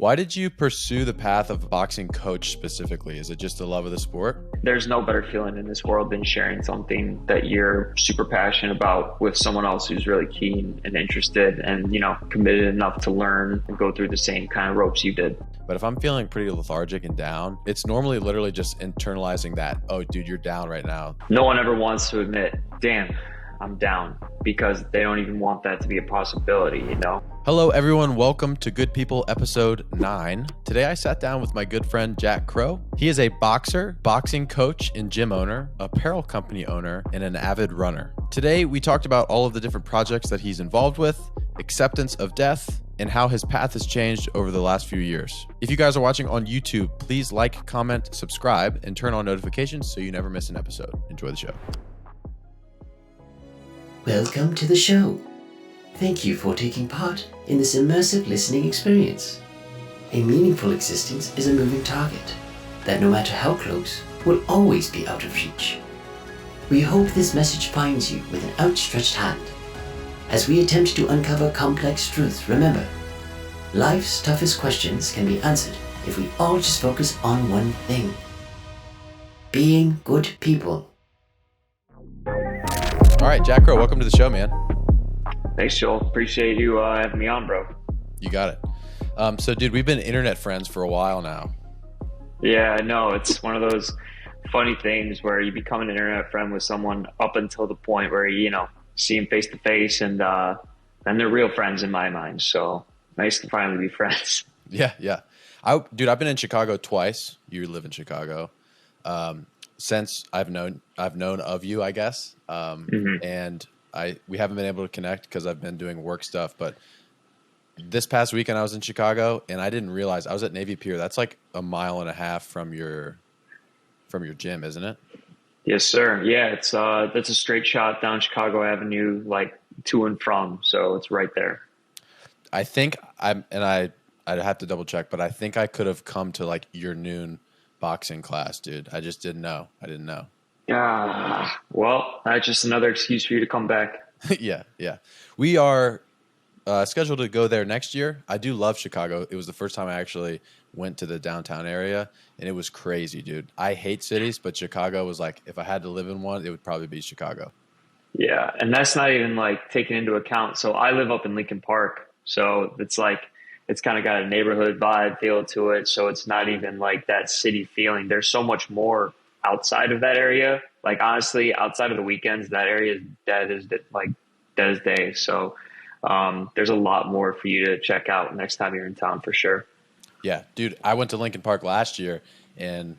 Why did you pursue the path of boxing coach specifically? Is it just the love of the sport? There's no better feeling in this world than sharing something that you're super passionate about with someone else who's really keen and interested and, committed enough to learn and go through the same kind of ropes you did. But if I'm feeling pretty lethargic and down, it's normally literally just internalizing that, oh, dude, you're down right now. No one ever wants to admit, damn, I'm down, because they don't even want that to be a possibility, Hello, everyone. Welcome to Good People, episode 9. Today, I sat down with my good friend, Jack Crowe. He is a boxer, boxing coach, and gym owner, apparel company owner, and an avid runner. Today, we talked about all of the different projects that he's involved with, acceptance of death, and how his path has changed over the last few years. If you guys are watching on YouTube, please like, comment, subscribe, and turn on notifications so you never miss an episode. Enjoy the show. Welcome to the show. Thank you for taking part in this immersive listening experience. A meaningful existence is a moving target that, no matter how close, will always be out of reach. We hope this message finds you with an outstretched hand. As we attempt to uncover complex truths, remember, life's toughest questions can be answered if we all just focus on one thing: being good people. All right, Jack Crowe, welcome to the show, man. Thanks, Joel. Appreciate you having me on, bro. You got it. So, dude, we've been internet friends for a while now. Yeah, I know. It's one of those funny things where you become an internet friend with someone up until the point where you see them face to face, and then they're real friends in my mind. So nice to finally be friends. Yeah. Dude, I've been in Chicago twice. You live in Chicago. Since I've known of you, I guess. And we haven't been able to connect because I've been doing work stuff. But this past weekend I was in Chicago, and I didn't realize I was at Navy Pier. That's like a mile and a half from your gym, isn't it? Yes, sir. Yeah, it's that's a straight shot down Chicago Avenue, like to and from. So it's right there. I think I'd have to double check, but I think I could have come to like your noon boxing class, dude. I just didn't know. I didn't know. Well, that's just another excuse for you to come back. Yeah. We are scheduled to go there next year. I do love Chicago. It was the first time I actually went to the downtown area, and it was crazy, dude. I hate cities, but Chicago was like, if I had to live in one, it would probably be Chicago. Yeah, and that's not even like taken into account. So I live up in Lincoln Park, so it's like it's kind of got a neighborhood vibe feel to it. So it's not even like that city feeling. There's so much more outside of that area. Like honestly, outside of the weekends, that area is dead as day. So there's a lot more for you to check out next time you're in town for sure. Yeah, dude, I went to Lincoln Park last year, and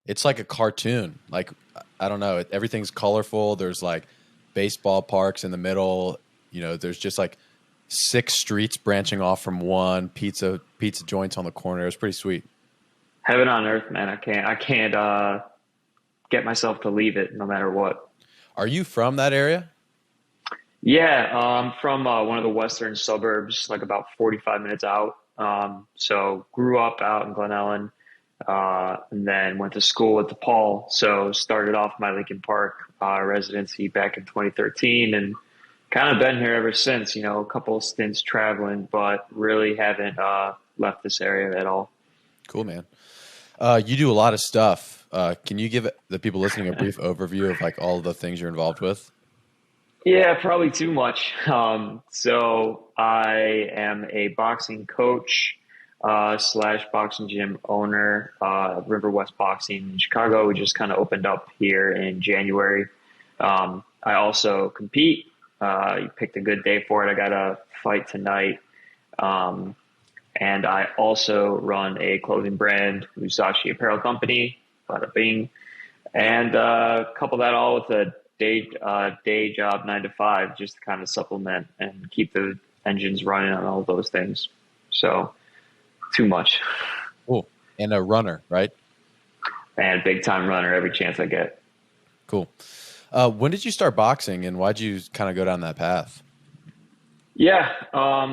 it's like a cartoon. Like, I don't know, everything's colorful. There's like baseball parks in the middle. There's just like 6 streets branching off from one, pizza joints on the corner. It was pretty sweet. Heaven on earth, man. I can't get myself to leave it no matter what. Are you from that area? Yeah, I'm from one of the western suburbs, like about 45 minutes out. So grew up out in Glen Ellen, and then went to school at DePaul. So started off my Lincoln Park residency back in 2013, and kind of been here ever since. A couple of stints traveling, but really haven't left this area at all. Cool, man. You do a lot of stuff. Can you give the people listening a brief overview of like all the things you're involved with? Yeah, probably too much. So I am a boxing coach / boxing gym owner, River West Boxing in Chicago. We just kind of opened up here in January. I also compete. You picked a good day for it. I got a fight tonight. And I also run a clothing brand, Musashi Apparel Company, bada bing. And couple that all with a day job 9 to 5, just to kind of supplement and keep the engines running on all those things. So too much. Cool. And a runner, right? And big time runner every chance I get. Cool. When did you start boxing, and why'd you kind of go down that path? Yeah.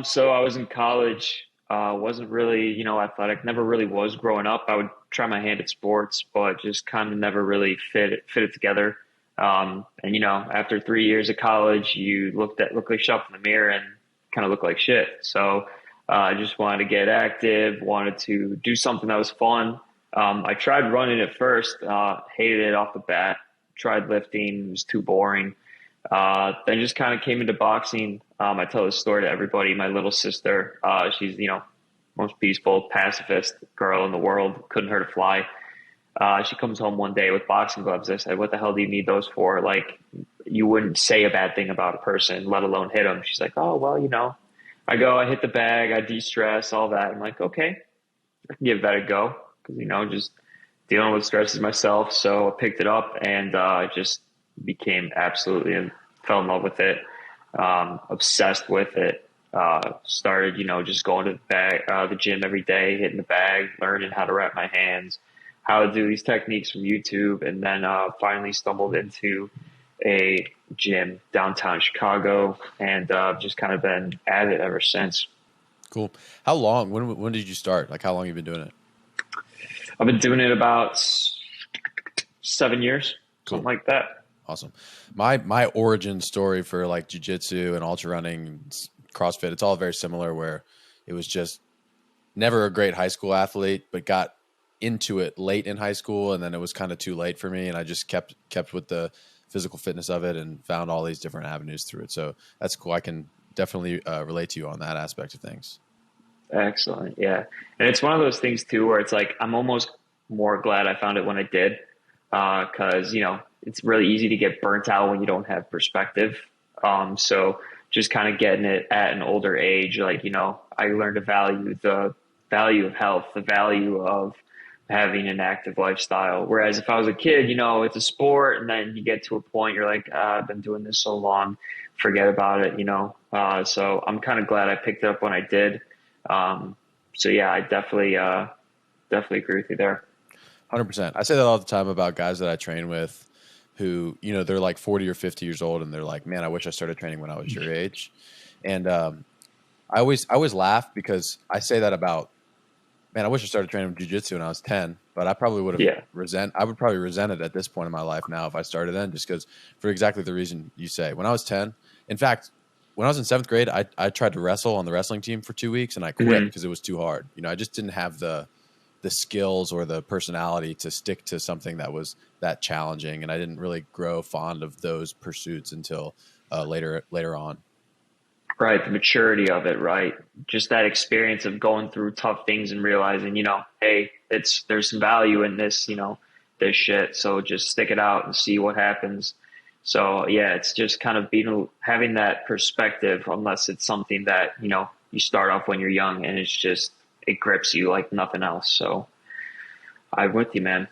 So I was in college, wasn't really, athletic, never really was growing up. I would try my hand at sports, but just kind of never really fit it together. And after 3 years of college, you look like yourself in the mirror and kind of look like shit. So I just wanted to get active, wanted to do something that was fun. I tried running at first, hated it off the bat. Tried lifting, it was too boring. Then just kind of came into boxing. I tell this story to everybody. My little sister, she's, most peaceful, pacifist girl in the world. Couldn't hurt a fly. She comes home one day with boxing gloves. I said, "What the hell do you need those for? Like, you wouldn't say a bad thing about a person, let alone hit them." She's like, "Oh, well, I go, I hit the bag, I de-stress, all that." I'm like, "Okay, I can give that a go." Because, just dealing with stresses myself. So I picked it up and just became absolutely and fell in love with it, obsessed with it. Started, just going to the gym every day, hitting the bag, learning how to wrap my hands, how to do these techniques from YouTube, and then finally stumbled into a gym downtown Chicago, and just kind of been at it ever since. Cool. How long? When did you start? Like, how long have you been doing it? I've been doing it about 7 years, something like that. Awesome. My origin story for like jiu-jitsu and ultra running, CrossFit, it's all very similar, where it was just never a great high school athlete, but got into it late in high school, and then it was kind of too late for me, and I just kept with the physical fitness of it and found all these different avenues through it. So that's cool. I can definitely relate to you on that aspect of things. Excellent. Yeah. And it's one of those things too, where it's like, I'm almost more glad I found it when I did. Cause it's really easy to get burnt out when you don't have perspective. So just kind of getting it at an older age, like, I learned to value the value of health, the value of having an active lifestyle. Whereas if I was a kid, it's a sport, and then you get to a point, you're like, I've been doing this so long, forget about it, so I'm kind of glad I picked it up when I did. So yeah, I definitely agree with you there. 100%. I say that all the time about guys that I train with who, they're like 40 or 50 years old, and they're like, "Man, I wish I started training when I was your age." And I always laugh, because I say that about, man, I wish I started training jiu-jitsu when I was 10, but I probably would have I would probably resent it at this point in my life now if I started then, just because, for exactly the reason you say. When I was 10, in fact, when I was in 7th grade, I tried to wrestle on the wrestling team for 2 weeks, and I quit because it was too hard. I just didn't have the skills or the personality to stick to something that was that challenging, and I didn't really grow fond of those pursuits until later on. Right. The maturity of it, right? Just that experience of going through tough things and realizing, hey, there's some value in this, this shit. So just stick it out and see what happens. So yeah, it's just kind of having that perspective, unless it's something that, you start off when you're young and it grips you like nothing else. So I'm with you, man.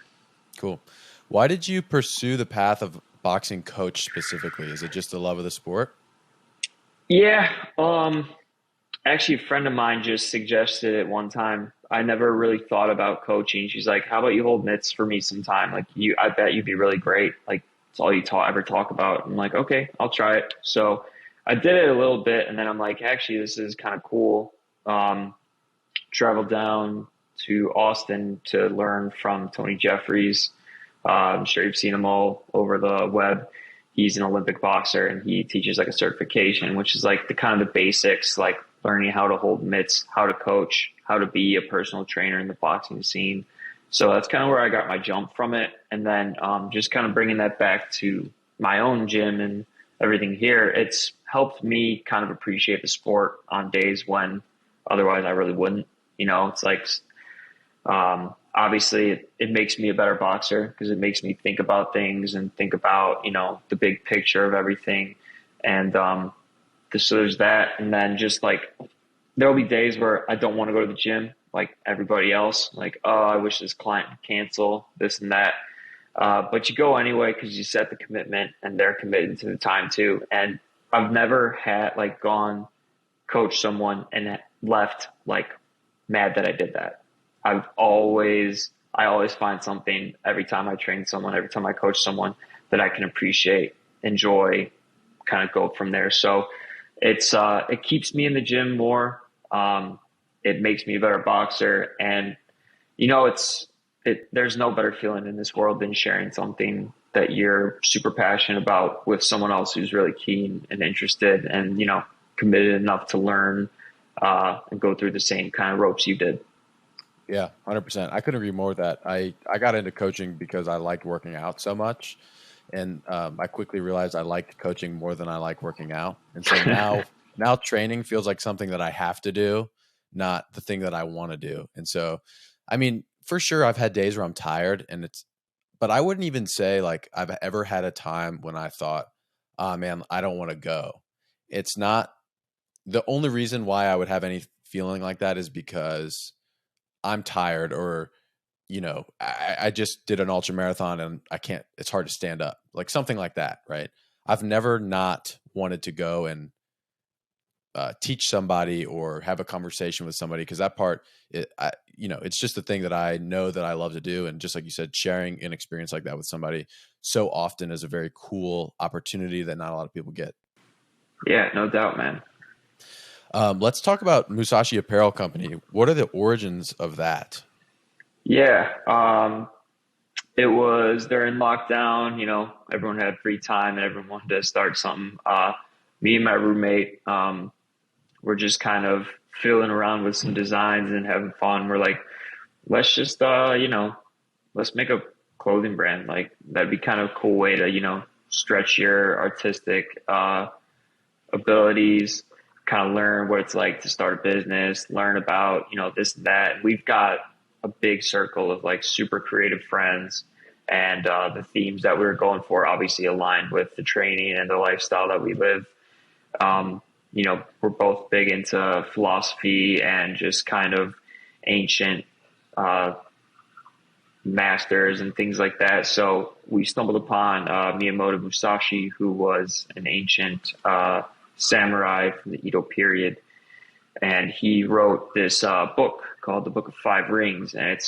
Cool. Why did you pursue the path of boxing coach specifically? Is it just the love of the sport? Yeah. Actually, a friend of mine just suggested it one time. I never really thought about coaching. She's like, "How about you hold mitts for me sometime? Like I bet you'd be really great. Like, it's all you ever talk about." I'm like, "Okay, I'll try it." So I did it a little bit, and then I'm like, actually, this is kind of cool. Traveled down to Austin to learn from Tony Jeffries. I'm sure you've seen him all over the web. He's an Olympic boxer, and he teaches like a certification, which is like the kind of the basics, like learning how to hold mitts, how to coach, how to be a personal trainer in the boxing scene. So that's kind of where I got my jump from it. And then just kind of bringing that back to my own gym and everything here, it's helped me kind of appreciate the sport on days when otherwise I really wouldn't. It's like obviously it makes me a better boxer because it makes me think about things and think about, the big picture of everything. And so there's that. And then just like there'll be days where I don't want to go to the gym like everybody else. Like, oh, I wish this client would cancel this and that. But you go anyway because you set the commitment and they're committed to the time too. And I've never had coach someone and left like mad that I did that. I always find something every time I train someone, every time I coach someone that I can appreciate, enjoy, kind of go from there. So it keeps me in the gym more. It makes me a better boxer, and there's no better feeling in this world than sharing something that you're super passionate about with someone else who's really keen and interested and, committed enough to learn and go through the same kind of ropes you did. Yeah, 100%. I couldn't agree more with that. I got into coaching because I liked working out so much. And I quickly realized I liked coaching more than I like working out. And so now training feels like something that I have to do, not the thing that I want to do. And so, I mean, for sure, I've had days where I'm tired but I wouldn't even say like I've ever had a time when I thought, oh man, I don't want to go. It's not the only reason why I would have any feeling like that is because I'm tired or I just did an ultra marathon and I can't, it's hard to stand up, like something like that. Right. I've never not wanted to go and teach somebody or have a conversation with somebody. Cause that part, it's just the thing that I know that I love to do. And just like you said, sharing an experience like that with somebody so often is a very cool opportunity that not a lot of people get. Yeah, no doubt, man. Let's talk about Musashi Apparel Company. What are the origins of that? Yeah. It was during lockdown, everyone had free time and everyone wanted to start something. Me and my roommate, were just kind of fiddling around with some designs and having fun. We're like, let's just, let's make a clothing brand. Like that'd be kind of a cool way to, stretch your artistic, abilities, kind of learn what it's like to start a business, learn about, this and that. We've got a big circle of like super creative friends, and the themes that we were going for obviously aligned with the training and the lifestyle that we live. Um, we're both big into philosophy and just kind of ancient uh, masters and things like that. So we stumbled upon Miyamoto Musashi, who was an ancient samurai from the Edo period, and he wrote this book called the Book of Five Rings, and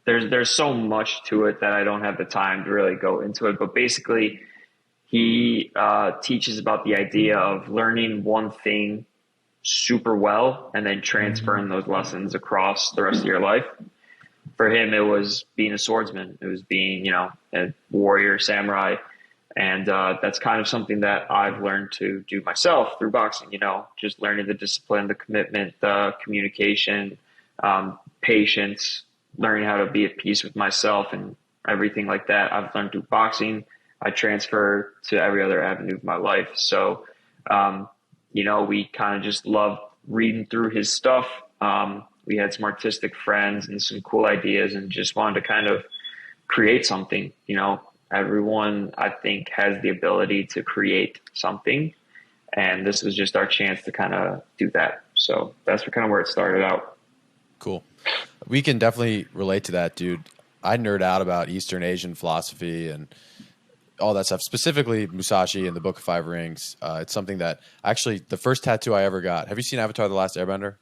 there's so much to it that I don't have the time to really go into it. But basically, he teaches about the idea of learning one thing super well and then transferring those lessons across the rest of your life. For him, it was being a swordsman. It was being, a warrior, samurai. And that's kind of something that I've learned to do myself through boxing, just learning the discipline, the commitment, the communication, patience, learning how to be at peace with myself and everything like that. I've learned through boxing. I transfer to every other avenue of my life. So, we kind of just loved reading through his stuff. We had some artistic friends and some cool ideas and just wanted to kind of create something. Everyone I think has the ability to create something, and this was just our chance to kind of do that. So that's kind of where it started out. Cool. We can definitely relate to that, dude. I nerd out about Eastern Asian philosophy and all that stuff, specifically Musashi and the Book of Five Rings. It's something that actually the first tattoo I ever got. Have you seen Avatar: The Last Airbender?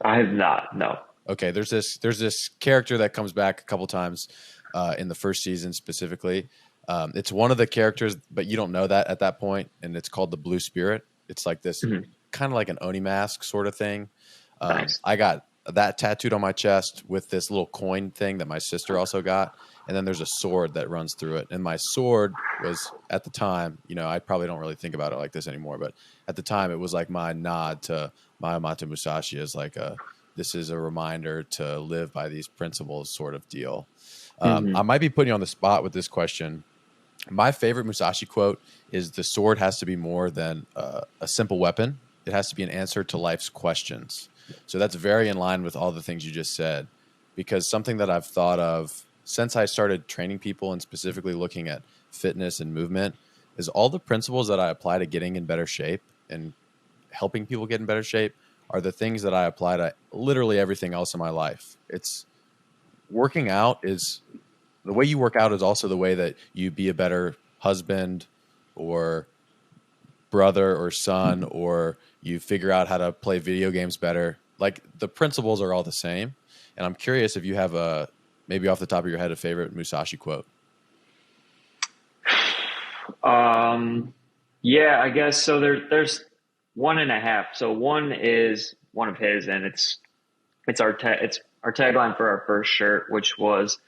I have not, no. Okay, there's this character that comes back a couple times in the first season specifically. It's one of the characters, but you don't know that at that point, and it's called the Blue Spirit. It's like this kind of like an Oni mask sort of thing. Nice. I got that tattooed on my chest with this little coin thing that my sister also got. And then there's a sword that runs through it. And my sword was, at the time, I probably don't really think about it like this anymore, but at the time it was like my nod to Miyamoto Musashi as like this is a reminder to live by these principles sort of deal. I might be putting you on the spot with this question. My favorite Musashi quote is, "The sword has to be more than a simple weapon. It has to be an answer to life's questions." So that's very in line with all the things you just said, because something that I've thought of since I started training people and specifically looking at fitness and movement is all the principles that I apply to getting in better shape and helping people get in better shape are the things that I apply to literally everything else in my life. It's working out is the way you work out is also the way that you be a better husband or brother or son, or you figure out how to play video games better. Like the principles are all the same. And I'm curious if you have maybe off the top of your head, a favorite Musashi quote. Yeah, I guess so. There's one and a half. So one is one of his, and it's our tagline for our first shirt, which was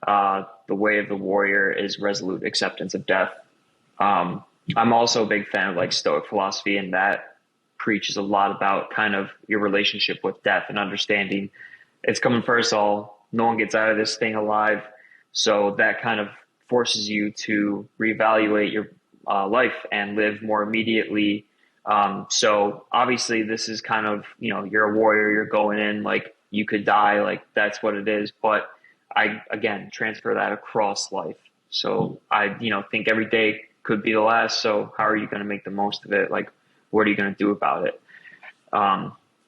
the way of the warrior is resolute acceptance of death. I'm also a big fan of like Stoic philosophy, and that preaches a lot about kind of your relationship with death and understanding it's coming first all. No one gets out of this thing alive. So that kind of forces you to reevaluate your life and live more immediately. So obviously this is kind of, you're a warrior, you're going in, like you could die, like that's what it is. But I, again, transfer that across life. So I, think every day could be the last. So how are you going to make the most of it? Like, what are you going to do about it?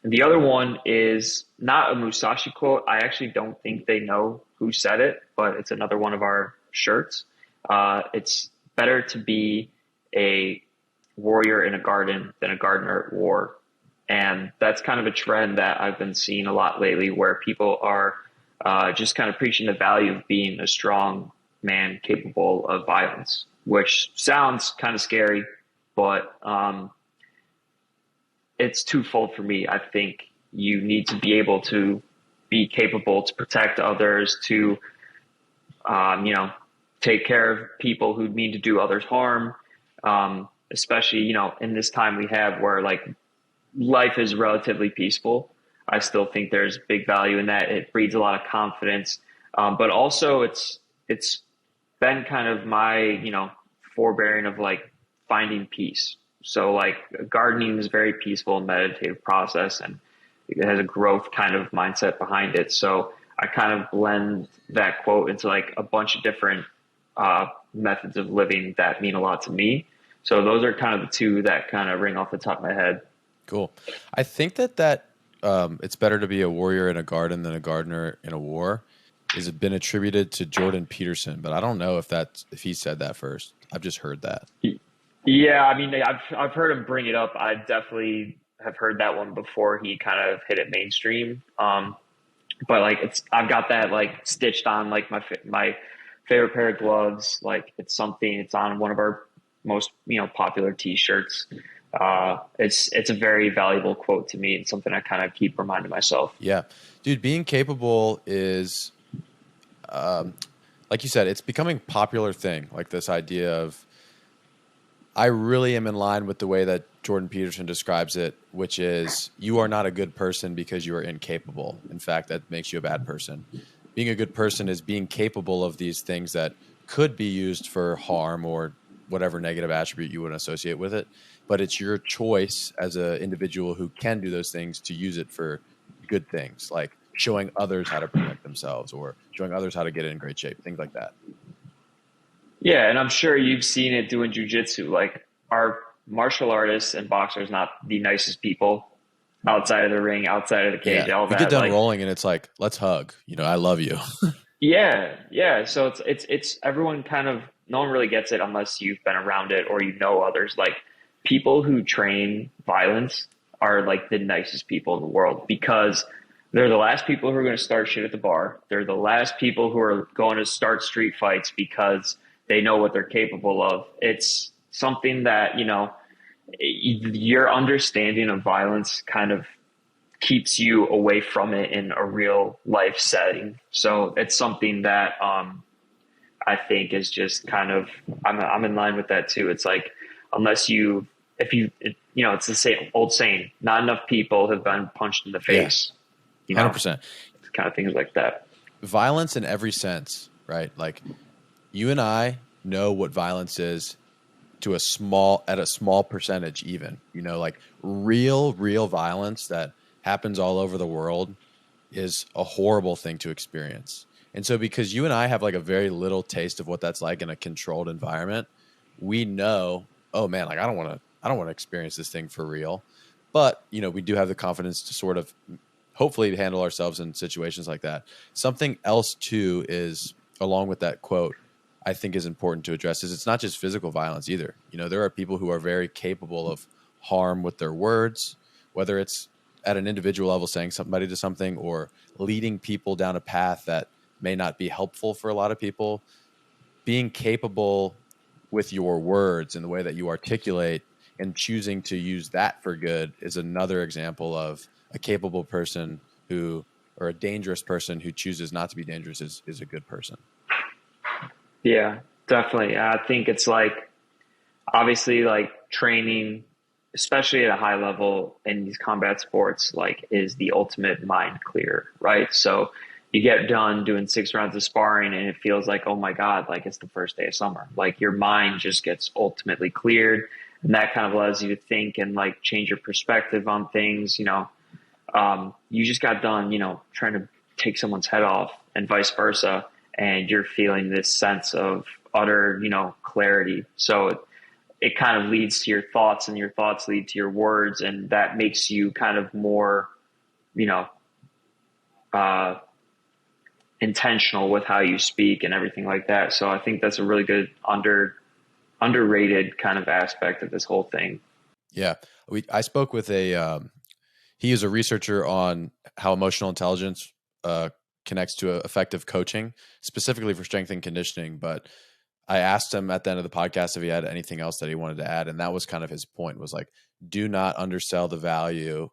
The other one is not a Musashi quote. I actually don't think they know who said it, but it's another one of our shirts. It's better to be a warrior in a garden than a gardener at war. And that's kind of a trend that I've been seeing a lot lately, where people are just kind of preaching the value of being a strong man capable of violence, which sounds kind of scary, but it's twofold for me. I think you need to be able to be capable to protect others, to, take care of people who mean to do others harm, especially, in this time we have where like life is relatively peaceful. I still think there's big value in that. It breeds a lot of confidence. But also it's been kind of my, forbearing of like finding peace. So like gardening is a very peaceful and meditative process, and it has a growth kind of mindset behind it. So I kind of blend that quote into like a bunch of different methods of living that mean a lot to me. So those are kind of the two that kind of ring off the top of my head. Cool. I think that it's better to be a warrior in a garden than a gardener in a war has been attributed to Jordan Peterson, but I don't know if he said that first. I've just heard that. Yeah, I mean, I've heard him bring it up. I definitely have heard that one before he kind of hit it mainstream. But like I've got that like stitched on like my favorite pair of gloves. Like it's on one of our most popular T-shirts. It's a very valuable quote to me, and something I kind of keep reminding myself. Yeah, dude, being capable is, like you said, it's becoming a popular thing. Like this idea of, I really am in line with the way that Jordan Peterson describes it, which is you are not a good person because you are incapable. In fact, that makes you a bad person. Being a good person is being capable of these things that could be used for harm or whatever negative attribute you would associate with it. But it's your choice as an individual who can do those things to use it for good things, like showing others how to protect themselves or showing others how to get in great shape, things like that. Yeah, and I'm sure you've seen it doing jujitsu. Like our martial artists and boxers, not the nicest people outside of the ring, outside of the cage, all you that. Get done rolling and it's like, let's hug. I love you. Yeah. So it's everyone kind of, no one really gets it unless you've been around it or others. Like people who train violence are like the nicest people in the world, because they're the last people who are going to start shit at the bar. They're the last people who are going to start street fights because they know what they're capable of. It's something that, your understanding of violence kind of keeps you away from it in a real life setting. So it's something that I think is just kind of, I'm in line with that too. It's like, it's the same old saying, not enough people have been punched in the face. 100%. Kind of things like that. Violence in every sense, right? Like you and I know what violence is at a small percentage, even, like real violence that happens all over the world is a horrible thing to experience. And so because you and I have like a very little taste of what that's like in a controlled environment, we know, oh man, like I don't want to experience this thing for real. But, we do have the confidence to sort of hopefully handle ourselves in situations like that. Something else too is, along with that quote, I think is important to address, is it's not just physical violence either. There are people who are very capable of harm with their words, whether it's at an individual level saying somebody to something or leading people down a path that may not be helpful for a lot of people. Being capable with your words and the way that you articulate and choosing to use that for good is another example of a capable person or a dangerous person who chooses not to be dangerous is a good person. Yeah, definitely. I think it's like, obviously like training especially at a high level in these combat sports, like is the ultimate mind clear, right? So you get done doing 6 rounds of sparring and it feels like, oh my God, like it's the first day of summer. Like your mind just gets ultimately cleared. And that kind of allows you to think and like change your perspective on things. You just got done, trying to take someone's head off and vice versa. And you're feeling this sense of utter, clarity. So it kind of leads to your thoughts and your thoughts lead to your words. And that makes you kind of more, you know, uh, intentional with how you speak and everything like that. So I think that's a really good underrated kind of aspect of this whole thing. Yeah. I spoke with he is a researcher on how emotional intelligence connects to effective coaching, specifically for strength and conditioning. But I asked him at the end of the podcast if he had anything else that he wanted to add. And that was kind of his point, was like, do not undersell the value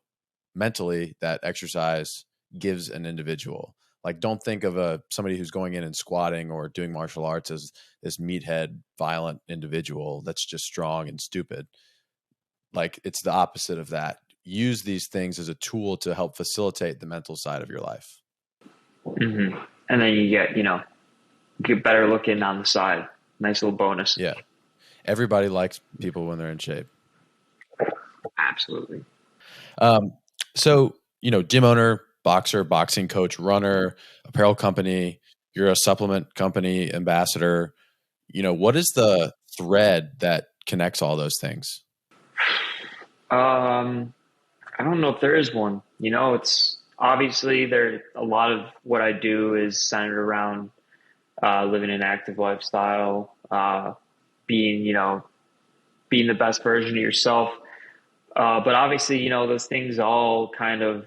mentally that exercise gives an individual. Like, don't think of somebody who's going in and squatting or doing martial arts as this meathead, violent individual that's just strong and stupid. Like, it's the opposite of that. Use these things as a tool to help facilitate the mental side of your life. Mm-hmm. And then you get better looking on the side. Nice little bonus. Yeah. Everybody likes people when they're in shape. Absolutely. So, gym owner, boxer, boxing coach, runner, apparel company, you're a supplement company ambassador. What is the thread that connects all those things? I don't know if there is one. It's obviously there. A lot of what I do is centered around living an active lifestyle, being being the best version of yourself. But obviously, those things all kind of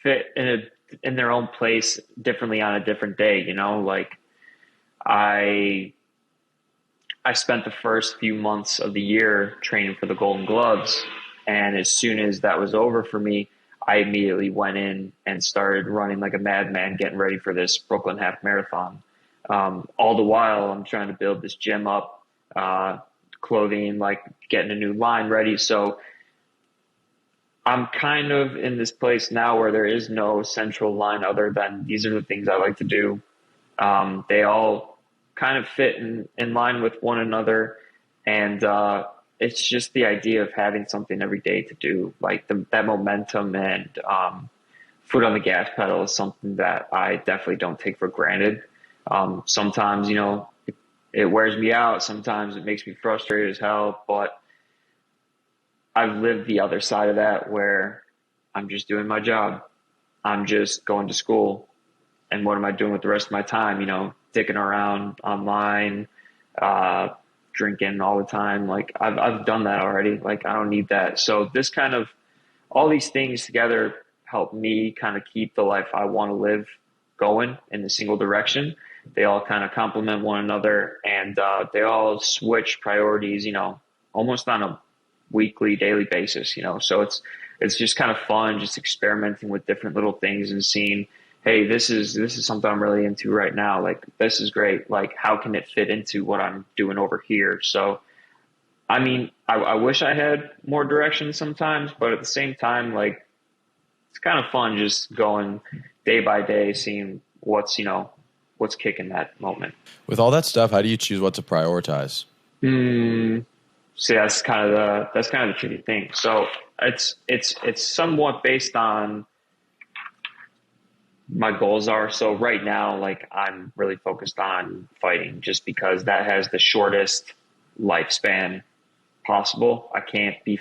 fit in their own place differently on a different day. Like I spent the first few months of the year training for the Golden Gloves. And as soon as that was over for me, I immediately went in and started running like a madman, getting ready for this Brooklyn Half Marathon. All the while, I'm trying to build this gym up, clothing, like getting a new line ready. So I'm kind of in this place now where there is no central line other than these are the things I like to do. They all kind of fit in line with one another. And it's just the idea of having something every day to do, like that momentum and foot on the gas pedal is something that I definitely don't take for granted. Sometimes, it wears me out. Sometimes it makes me frustrated as hell, but I've lived the other side of that where I'm just doing my job. I'm just going to school. And what am I doing with the rest of my time? Dicking around online, drinking all the time. Like I've done that already. Like I don't need that. So this kind of, all these things together help me kind of keep the life I want to live going in a single direction. They all kind of complement one another and they all switch priorities, almost on a weekly, daily basis, so it's just kind of fun, just experimenting with different little things and seeing, hey, this is something I'm really into right now. Like, this is great. Like, how can it fit into what I'm doing over here? So, I mean, I wish I had more direction sometimes, but at the same time, like, it's kind of fun just going day by day, seeing what's kicking that moment. With all that stuff, how do you choose what to prioritize? So that's kind of the tricky thing. So it's somewhat based on my goals are. So right now, like I'm really focused on fighting just because that has the shortest lifespan possible. I can't be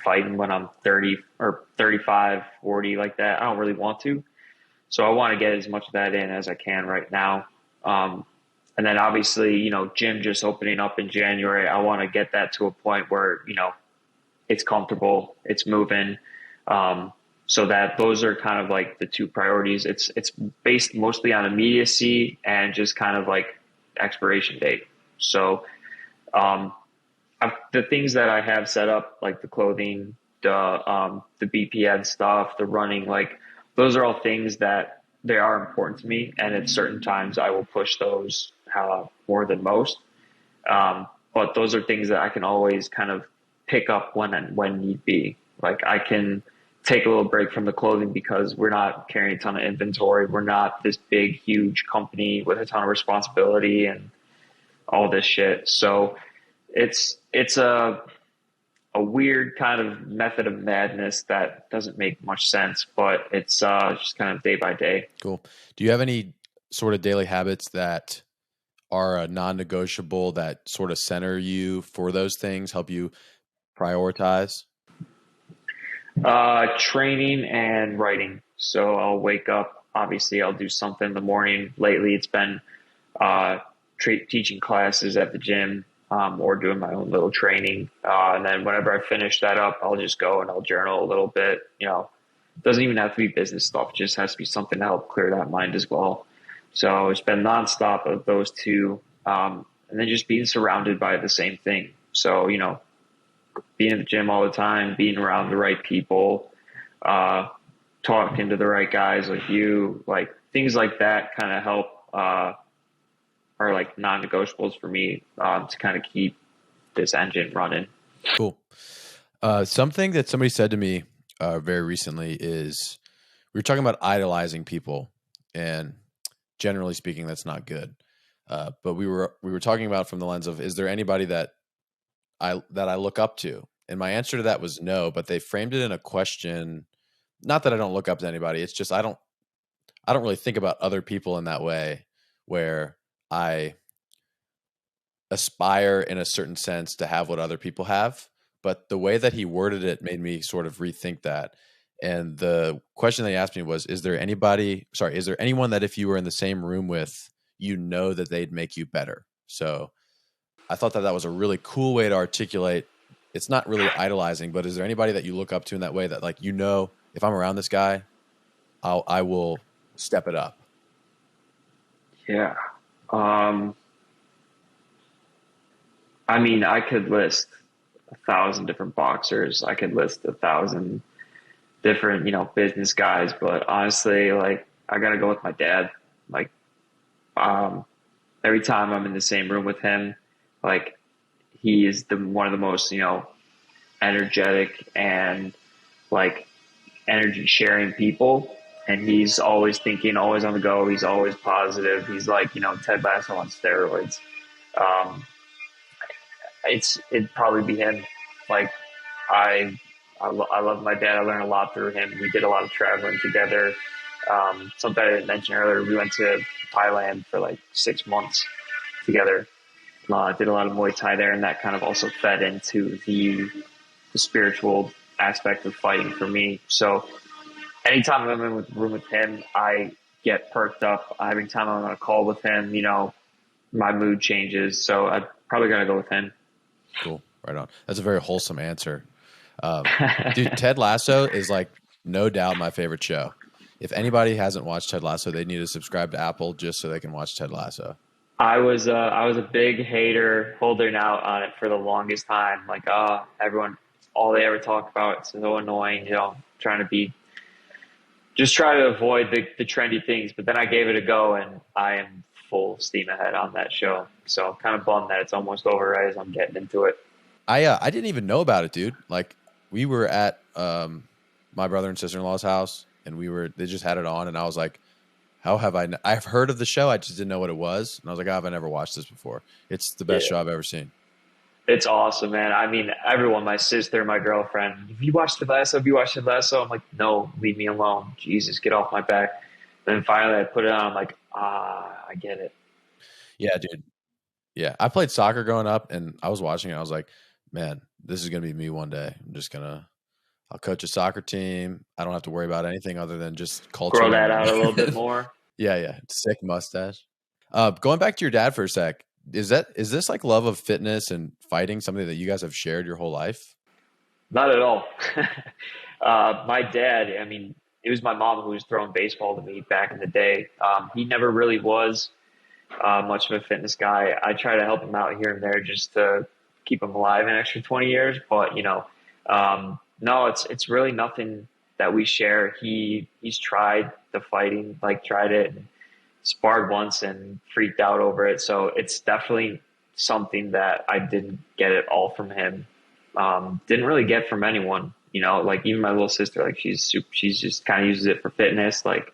fighting when I'm 30 or 35, 40 like that. I don't really want to. So I want to get as much of that in as I can right now. And then obviously, gym just opening up in January, I want to get that to a point where, it's comfortable, it's moving. So that those are kind of like the two priorities. It's based mostly on immediacy and just kind of like expiration date. So, the things that I have set up, like the clothing, the BPN stuff, the running, like those are all things that they are important to me. And at certain times I will push those more than most. But those are things that I can always kind of pick up when need be. Like I can take a little break from the clothing because we're not carrying a ton of inventory. We're not this big, huge company with a ton of responsibility and all this shit. So it's a weird kind of method of madness that doesn't make much sense, but it's just kind of day by day. Cool. Do you have any sort of daily habits that are a non-negotiable that sort of center you for those things, help you prioritize? Training and writing. So I'll wake up. Obviously, I'll do something in the morning. Lately, it's been uh, teaching classes at the gym, or doing my own little training. And then whenever I finish that up, I'll just go and I'll journal a little bit. It doesn't even have to be business stuff. It just has to be something to help clear that mind as well. So it's been nonstop of those two. And then just being surrounded by the same thing. So, being in the gym all the time, being around the right people, talking to the right guys like you, like things like that kind of help, are like non-negotiables for me, to kind of keep this engine running. Cool. Something that somebody said to me very recently is we were talking about idolizing people, and generally speaking, that's not good. But we were talking about from the lens of, is there anybody that I look up to? And my answer to that was no, but they framed it in a question. Not that I don't look up to anybody. It's just I don't really think about other people in that way, where I aspire in a certain sense to have what other people have. But the way that he worded it made me sort of rethink that. And the question that he asked me was, is there anyone that if you were in the same room with, that they'd make you better? So I thought that was a really cool way to articulate. It's not really idolizing, but is there anybody that you look up to in that way that, like, if I'm around this guy, I will step it up? Yeah. I mean, I could list 1,000 different boxers. I could list 1,000 different, business guys, but honestly, like, I gotta go with my dad. Like, um, every time I'm in the same room with him, like, he is one of the most, energetic and like energy sharing people. And he's always thinking, always on the go. He's always positive. He's like, Ted Lasso on steroids. Um, it'd probably be him. Like, I love my dad. I learned a lot through him. We did a lot of traveling together. Something I didn't mention earlier, we went to Thailand for like 6 months together. Did a lot of Muay Thai there, and that kind of also fed into the spiritual aspect of fighting for me. So anytime I'm in the room with him, I get perked up. Every time I'm on a call with him, my mood changes. So I probably got to go with him. Cool. Right on. That's a very wholesome answer. Dude, Ted Lasso is like no doubt my favorite show. If anybody hasn't watched Ted Lasso, they need to subscribe to Apple just so they can watch Ted Lasso. I was a big hater, holding out on it for the longest time. Like, everyone, all they ever talk about, it's so annoying, trying to avoid the trendy things. But then I gave it a go, and I am full steam ahead on that show. So kind of bummed that it's almost over right as I'm getting into it. I didn't even know about it, dude. Like, we were at my brother and sister-in-law's house, and they just had it on, and I was like, how have I've heard of the show, I just didn't know what it was. And I was like, how have I never watched this before? It's the best show I've ever seen. It's awesome, man. I mean, everyone, my sister, my girlfriend, have you watched Ted Lasso? Have you watched Ted Lasso? I'm like, no, leave me alone. Jesus, get off my back. Then finally I put it on. I'm like, I get it. Yeah, dude. Yeah. I played soccer growing up, and I was watching it. I was like, man, this is going to be me one day. I'll coach a soccer team. I don't have to worry about anything other than just culture. Grow that out a little bit more. Yeah. Sick mustache. Going back to your dad for a sec, is this like love of fitness and fighting something that you guys have shared your whole life? Not at all. My dad, I mean, it was my mom who was throwing baseball to me back in the day. He never really was much of a fitness guy. I try to help him out here and there just to keep him alive an extra 20 years. But, no, it's really nothing that we share. He's tried the fighting, like tried it and sparred once and freaked out over it. So it's definitely something that I didn't get it all from him. Didn't really get from anyone, like even my little sister, like she's just kind of uses it for fitness, like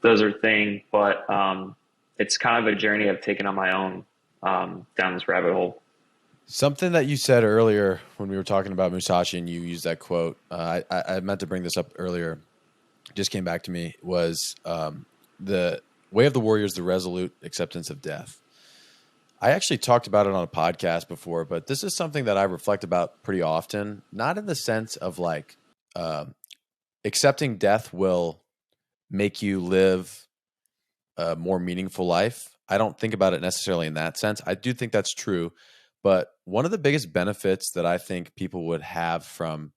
those are things. But it's kind of a journey I've taken on my own down this rabbit hole. Something that you said earlier when we were talking about Musashi and you used that quote, I meant to bring this up earlier, just came back to me, was the way of the warrior is the resolute acceptance of death. I actually talked about it on a podcast before, but this is something that I reflect about pretty often, not in the sense of like accepting death will make you live a more meaningful life. I don't think about it necessarily in that sense. I do think that's true. But one of the biggest benefits that I think people would have from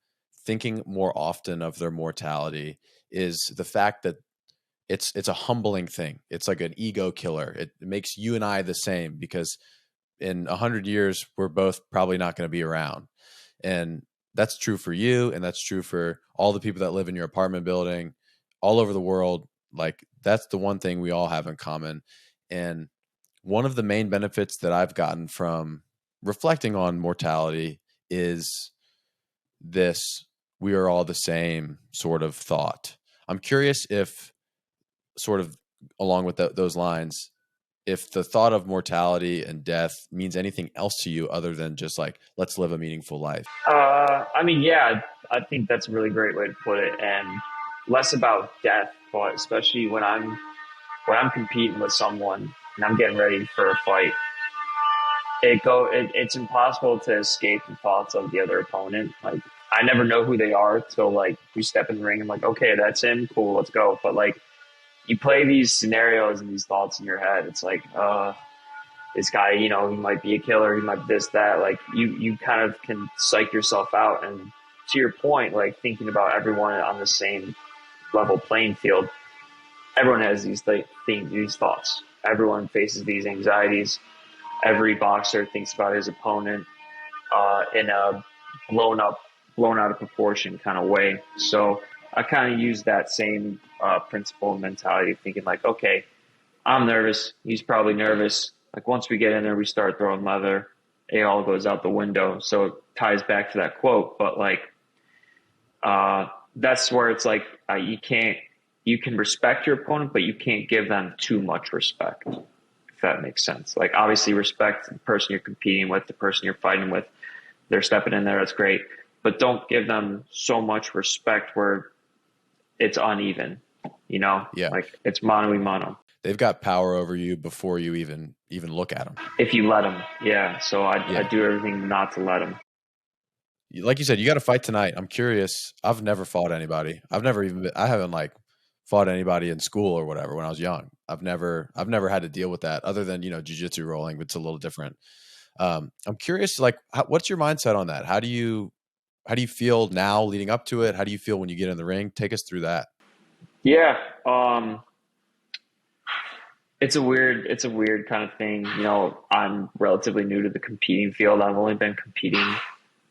thinking more often of their mortality is the fact that it's a humbling thing. It's like an ego killer. It makes you and I the same, because in 100 years, we're both probably not going to be around. And that's true for you. And that's true for all the people that live in your apartment building all over the world. Like, that's the one thing we all have in common. And one of the main benefits that I've gotten from reflecting on mortality is this we are all the same sort of thought. I'm curious if, sort of along with those lines, if the thought of mortality and death means anything else to you other than just like, let's live a meaningful life. I mean, yeah, I think that's a really great way to put it, and less about death, but especially when I'm competing with someone and I'm getting ready for a fight, it's impossible to escape the thoughts of the other opponent. Like, I never know who they are till like we step in the ring. I'm like, okay, that's him, cool, let's go. But like, you play these scenarios and these thoughts in your head. It's like, this guy, he might be a killer, he might be this, that. Like, you kind of can psych yourself out. And to your point, like thinking about everyone on the same level playing field, everyone has these thoughts. Everyone faces these anxieties. Every boxer thinks about his opponent in a blown out of proportion kind of way. So I kind of use that same principle and mentality, thinking like, okay, I'm nervous. He's probably nervous. Like, once we get in there, we start throwing leather. It all goes out the window. So it ties back to that quote. But like, that's where it's like, you can respect your opponent, but you can't give them too much respect, if that makes sense. Like, obviously respect the person you're competing with, the person you're fighting with. They're stepping in there. That's great. But don't give them so much respect where it's uneven, Yeah. like it's mano a mano. They've got power over you before you even look at them. If you let them. Yeah. So I do everything not to let them. Like you said, you got to fight tonight. I'm curious. I've never fought anybody. I haven't like fought anybody in school or whatever when I was young. I've never had to deal with that other than, jiu-jitsu rolling, but it's a little different. I'm curious, like, what's your mindset on that? How do you feel now leading up to it? How do you feel when you get in the ring? Take us through that. Yeah. It's a weird kind of thing. I'm relatively new to the competing field. I've only been competing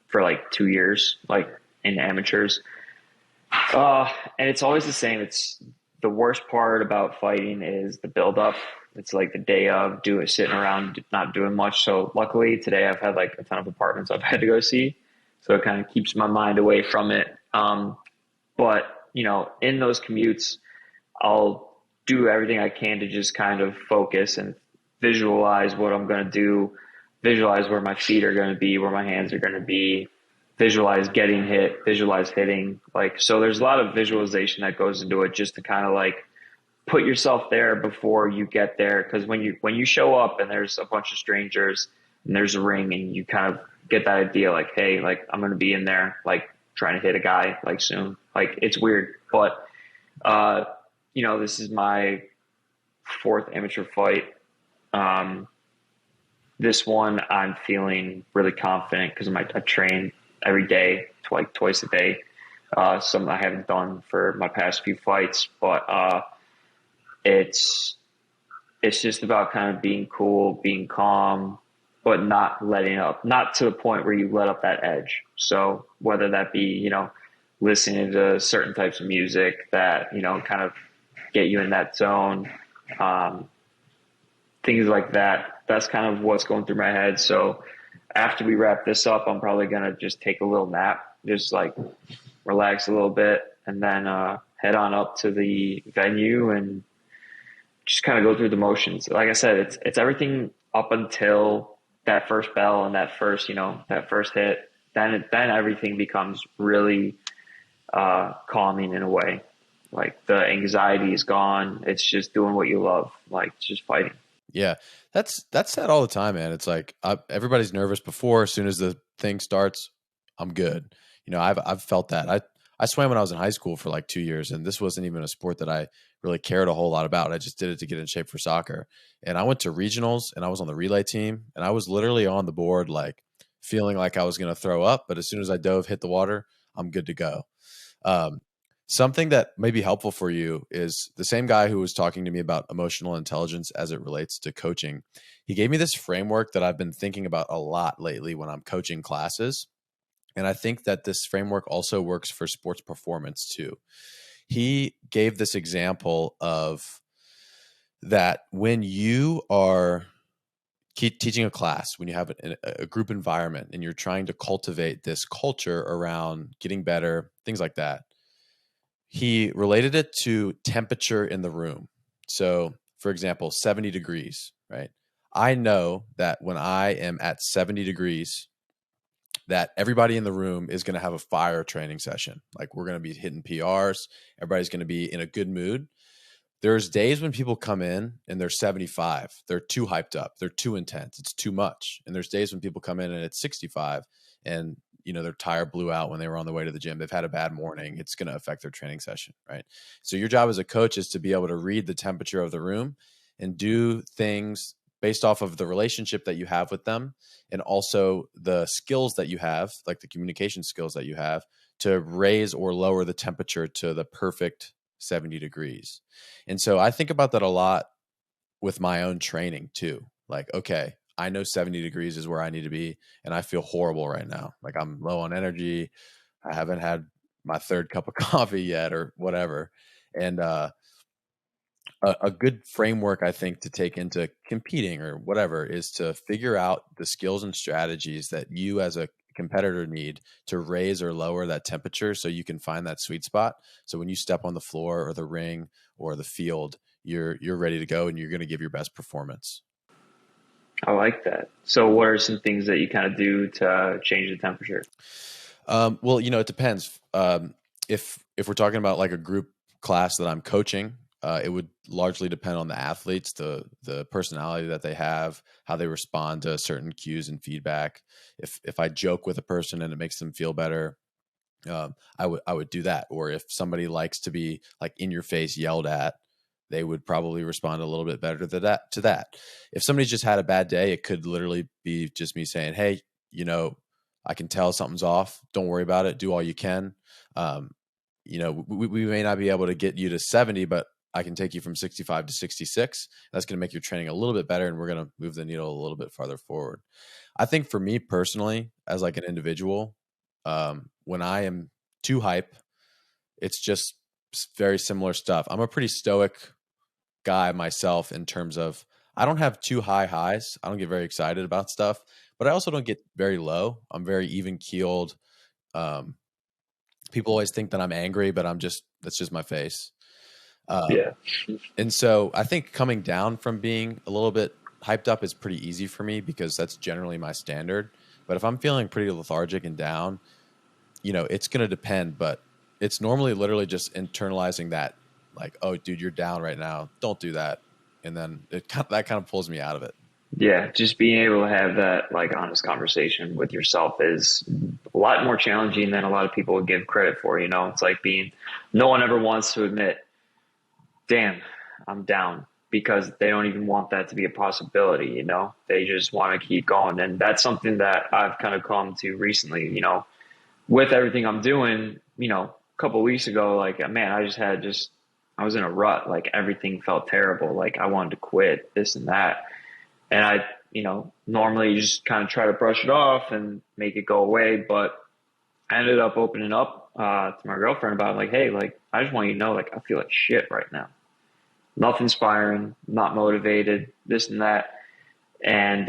for like 2 years, like in amateurs. And it's always the same. It's the worst part about fighting is the build up. It's like the day of sitting around, not doing much. So luckily today I've had like a ton of apartments I've had to go see. So it kind of keeps my mind away from it. But in those commutes, I'll do everything I can to just kind of focus and visualize what I'm going to do, visualize where my feet are going to be, where my hands are going to be, visualize getting hit, visualize hitting. Like, so there's a lot of visualization that goes into it just to kind of like put yourself there before you get there. Cause when you show up and there's a bunch of strangers and there's a ring and you kind of get that idea like, hey, like I'm going to be in there, like trying to hit a guy like soon. Like, it's weird, but, this is my 4th amateur fight. This one I'm feeling really confident because I train every day, like twice a day. Something I haven't done for my past few fights, but it's just about kind of being cool, being calm, but not letting up, not to the point where you let up that edge. So whether that be, listening to certain types of music that, kind of get you in that zone, things like that. That's kind of what's going through my head. So after we wrap this up, I'm probably going to just take a little nap, just like relax a little bit, and then head on up to the venue and just kind of go through the motions. Like I said, it's everything up until that first bell and that first, that first hit. Then everything becomes really calming in a way. Like the anxiety is gone. It's just doing what you love. Like it's just fighting. Yeah, that's said all the time, man. It's like everybody's nervous before. As soon as the thing starts, I'm good. I've felt that. I swam when I was in high school for like 2 years, and this wasn't even a sport that I really cared a whole lot about. I just did it to get in shape for soccer. And I went to regionals, and I was on the relay team, and I was literally on the board, like feeling like I was going to throw up. But as soon as I hit the water, I'm good to go. Something that may be helpful for you is the same guy who was talking to me about emotional intelligence as it relates to coaching. He gave me this framework that I've been thinking about a lot lately when I'm coaching classes. And I think that this framework also works for sports performance too. He gave this example of that when you are teaching a class, when you have a group environment and you're trying to cultivate this culture around getting better, things like that. He related it to temperature in the room. So, for example, 70 degrees, right? I know that when I am at 70 degrees, that everybody in the room is going to have a fire training session. Like we're going to be hitting PRs. Everybody's going to be in a good mood. There's days when people come in and they're 75. They're too hyped up. They're too intense. It's too much. And there's days when people come in and it's 65 and their tire blew out when they were on the way to the gym. They've had a bad morning. It's going to affect their training session, right? So your job as a coach is to be able to read the temperature of the room and do things based off of the relationship that you have with them and also the skills that you have, like the communication skills that you have, to raise or lower the temperature to the perfect 70 degrees. And so I think about that a lot with my own training too. Like, okay, I know 70 degrees is where I need to be, and I feel horrible right now. Like I'm low on energy. I haven't had my third cup of coffee yet or whatever. And a good framework, I think, to take into competing or whatever is to figure out the skills and strategies that you as a competitor need to raise or lower that temperature so you can find that sweet spot. So when you step on the floor or the ring or the field, you're ready to go and you're going to give your best performance. I like that. So what are some things that you kind of do to change the temperature? Well, it depends. If we're talking about like a group class that I'm coaching, it would largely depend on the athletes, the personality that they have, how they respond to certain cues and feedback. If I joke with a person and it makes them feel better, I would do that. Or if somebody likes to be like in your face yelled at, they would probably respond a little bit better to that. If somebody's just had a bad day, it could literally be just me saying, hey, I can tell something's off. Don't worry about it. Do all you can. We may not be able to get you to 70, but I can take you from 65 to 66. That's going to make your training a little bit better, and we're going to move the needle a little bit farther forward. I think for me personally, as like an individual, when I am too hype, it's just very similar stuff. I'm a pretty stoic guy myself in terms of I don't have too high highs. I don't get very excited about stuff, but I also don't get very low. I'm very even keeled. People always think that I'm angry, but that's just my face. Yeah. And so I think coming down from being a little bit hyped up is pretty easy for me because that's generally my standard. But if I'm feeling pretty lethargic and down, it's going to depend, but it's normally literally just internalizing that like, oh dude, you're down right now. Don't do that. And then that kind of pulls me out of it. Yeah, just being able to have that like honest conversation with yourself is a lot more challenging than a lot of people would give credit for. It's like no one ever wants to admit, damn, I'm down, because they don't even want that to be a possibility. They just want to keep going. And that's something that I've kind of come to recently, with everything I'm doing, a couple of weeks ago, like, man, I was in a rut. Like everything felt terrible. Like I wanted to quit this and that. And I, normally you just kind of try to brush it off and make it go away. But I ended up opening up to my girlfriend about it, like, hey, like, I just want you to know, like, I feel like shit right now. Nothing's firing, not motivated, this and that. And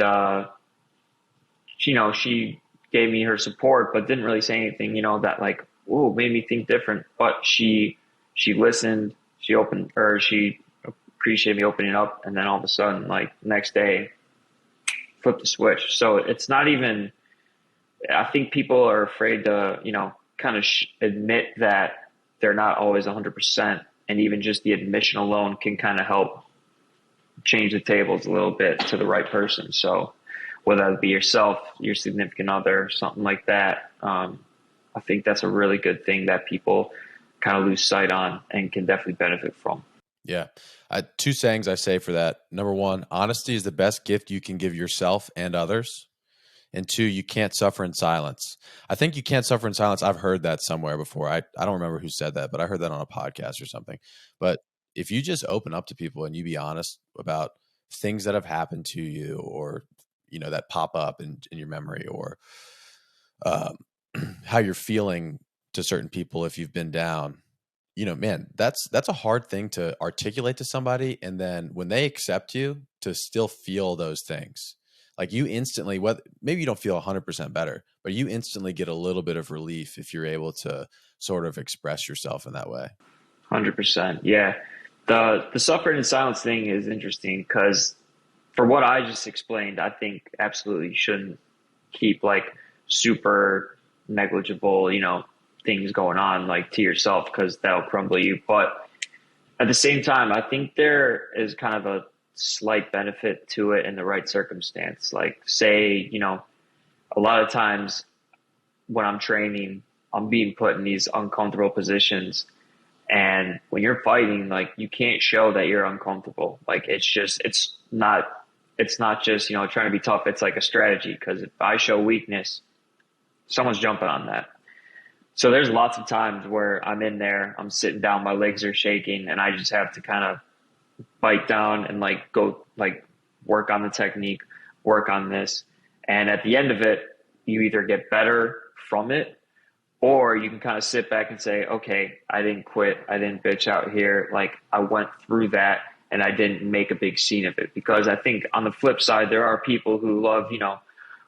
she gave me her support, but didn't really say anything, that like, ooh, made me think different. But she listened, she appreciated me opening up, and then all of a sudden, like next day, flipped the switch. So it's not even. I think people are afraid to, kind of admit that they're not always 100%, and even just the admission alone can kind of help change the tables a little bit to the right person. So whether it be yourself, your significant other, something like that, I think that's a really good thing that people kind of lose sight on and can definitely benefit from. Yeah. Two sayings I say for that. Number one, honesty is the best gift you can give yourself and others. And two, you can't suffer in silence. I think you can't suffer in silence. I've heard that somewhere before. I don't remember who said that, but I heard that on a podcast or something. But if you just open up to people and you be honest about things that have happened to you, or, that pop up in your memory, or um, how you're feeling to certain people if you've been down, man, that's a hard thing to articulate to somebody. And then when they accept you, to still feel those things. Like you instantly, maybe you don't feel 100% better, but you instantly get a little bit of relief if you're able to sort of express yourself in that way. 100%. Yeah. The suffering in silence thing is interesting because for what I just explained, I think absolutely shouldn't keep like super negligible, things going on like to yourself, because that'll crumble you. But at the same time, I think there is kind of a slight benefit to it in the right circumstance. Like say, a lot of times when I'm training, I'm being put in these uncomfortable positions. And when you're fighting, like you can't show that you're uncomfortable. Like it's not just, trying to be tough. It's like a strategy, because if I show weakness, someone's jumping on that. So there's lots of times where I'm in there, I'm sitting down, my legs are shaking, and I just have to kind of bite down and like go like work on the technique, work on this. And at the end of it, you either get better from it, or you can kind of sit back and say, okay, I didn't quit. I didn't bitch out here. Like I went through that and I didn't make a big scene of it. Because I think on the flip side, there are people who love,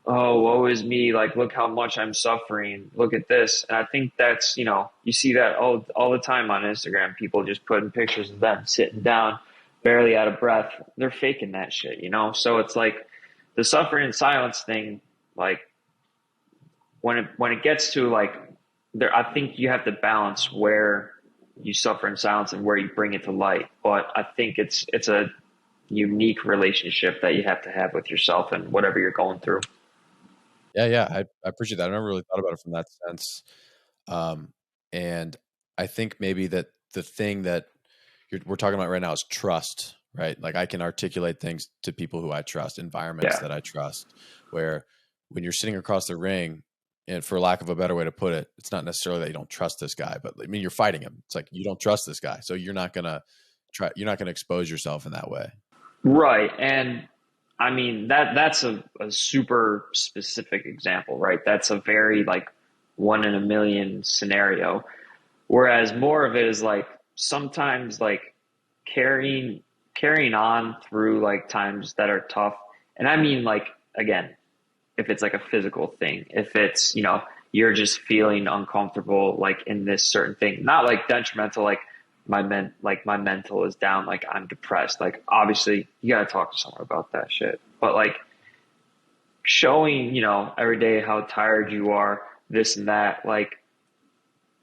oh, woe is me. Like, look how much I'm suffering. Look at this. And I think that's, you see that all the time on Instagram, people just putting pictures of them sitting down, barely out of breath. They're faking that shit, So it's like the suffering in silence thing, like when it gets to like there, I think you have to balance where you suffer in silence and where you bring it to light. But I think it's a unique relationship that you have to have with yourself and whatever you're going through. Yeah. I appreciate that. I never really thought about it from that sense. And I think maybe that the thing that we're talking about right now is trust, right? Like I can articulate things to people who I trust, environments that I trust, where when you're sitting across the ring, and for lack of a better way to put it, it's not necessarily that you don't trust this guy, but I mean, you're fighting him. It's like, you don't trust this guy. So you're not going to expose yourself in that way. Right. And I mean, that's a super specific example, right? That's a very like 1 in a million scenario. Whereas more of it is like sometimes like carrying on through like times that are tough. And I mean, like, again, if it's like a physical thing, if it's, you're just feeling uncomfortable, like in this certain thing, not like detrimental, like my mental is down, like I'm depressed. Like obviously you got to talk to someone about that shit, but like showing, every day how tired you are, this and that, like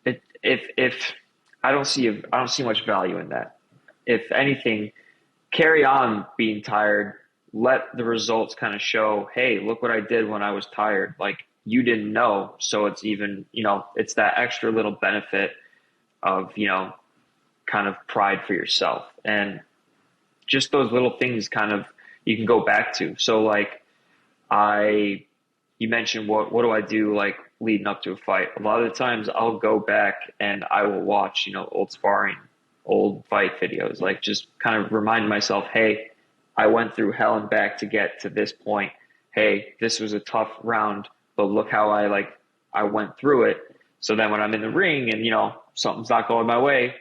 if I don't see much value in that. If anything, carry on being tired, let the results kind of show, hey, look what I did when I was tired. Like you didn't know. So it's even, it's that extra little benefit of, kind of pride for yourself. And just those little things kind of you can go back to. So like you mentioned what do I do like leading up to a fight? A lot of the times I'll go back and I will watch, old sparring, old fight videos, like just kind of remind myself, hey, I went through hell and back to get to this point. Hey, this was a tough round, but look how I went through it. So then when I'm in the ring and, something's not going my way,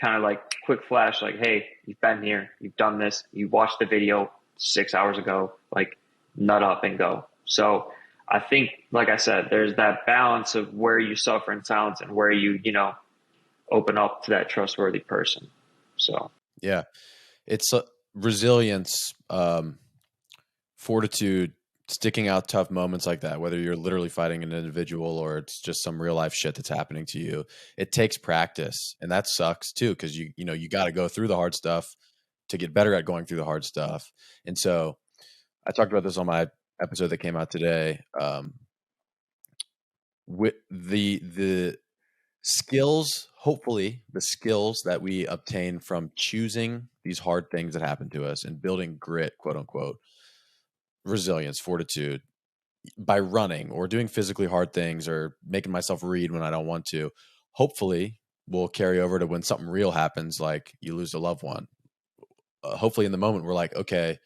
kind of like quick flash, like, hey, you've been here, you've done this, you watched the video 6 hours ago, like nut up and go. So I think, like I said, there's that balance of where you suffer in silence and where you know, open up to that trustworthy person. So, Yeah. It's resilience, fortitude, sticking out tough moments like that, whether you're literally fighting an individual or it's just some real life shit that's happening to you. It takes practice, and that sucks too, because you know you got to go through the hard stuff to get better at going through the hard stuff. And so I talked about this on my episode that came out today. With the skills, hopefully the skills that we obtain from choosing these hard things that happen to us and building grit, quote unquote, resilience, fortitude, by running or doing physically hard things or making myself read when I don't want to, hopefully will carry over to when something real happens, like you lose a loved one. Hopefully in the moment we're like, okay,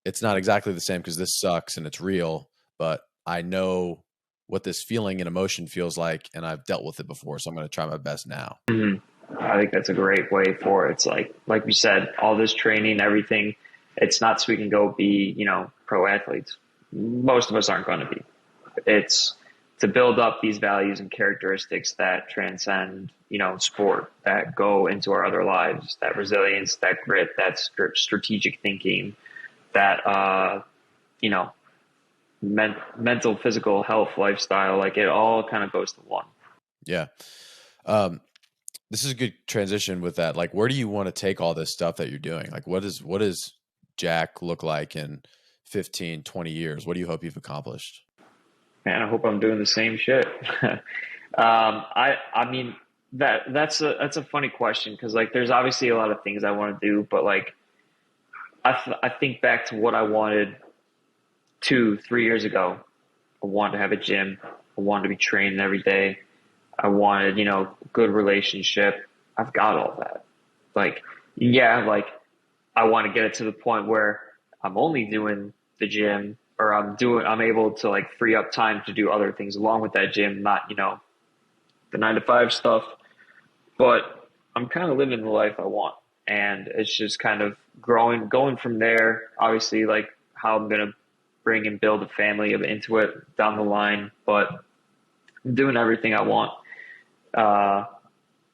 it's not exactly the same because this sucks and it's real, but I know what this feeling and emotion feels like, and I've dealt with it before, so I'm going to try my best now. I think that's a great way for it. It's like you said, all this training, everything, it's not so we can go be, you know, pro athletes. Most of us aren't going to be. It's to build up these values and characteristics that transcend, you know, sport, that go into our other lives, that resilience, that grit, that strategic thinking, that, you know, mental, physical health, lifestyle, like it all kind of goes to one. Yeah. This is a good transition with that. Like, where do you want to take all this stuff that you're doing? Like, what does Jack look like in 15, 20 years? What do you hope you've accomplished? Man, I hope I'm doing the same shit. I mean, that's a funny question. Cause like, there's obviously a lot of things I want to do, but like, I think back to what I wanted 2, 3 years ago. I wanted to have a gym. I wanted to be training every day. I wanted, you know, good relationship. I've got all that. Like, yeah, like I want to get it to the point where I'm only doing the gym, or I'm able to like free up time to do other things along with that gym, not, you know, the 9 to 5 stuff, but I'm kind of living the life I want. And it's just kind of going from there. Obviously, like how I'm going to bring and build a family into it down the line, but I'm doing everything I want.